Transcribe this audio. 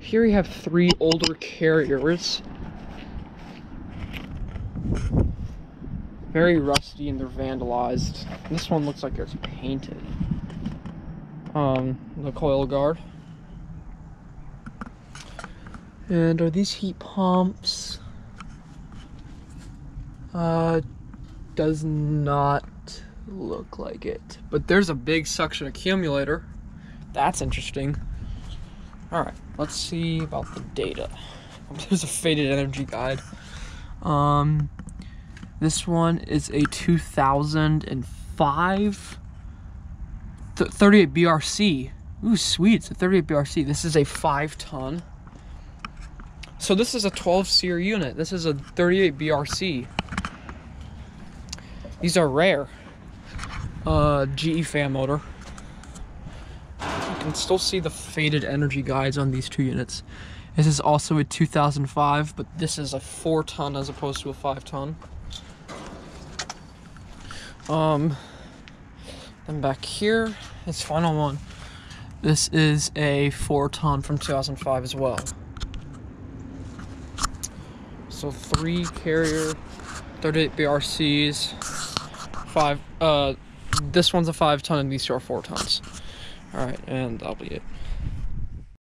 Here we have 3 older carriers. Very rusty and they're vandalized. This one looks like it's painted. The coil guard. And are these heat pumps? Does not look like it. But there's a big suction accumulator. That's interesting. Alright, let's see about the data. There's a faded energy guide. This one is a 2005 38 BRC. Ooh, sweet, it's a 38 BRC. This is a 5-ton. So this is a 12 SEER unit. This is a 38 BRC. These are rare. GE fan motor. You can still see the faded energy guides on these 2 units. This is also a 2005, but this is a 4-ton as opposed to a 5-ton. Then back here, this final one. This is a 4-ton from 2005 as well. So 3 carrier, 38 BRCs, 5. This one's a 5-ton and these 2 are 4 tons. All right, and that'll be it.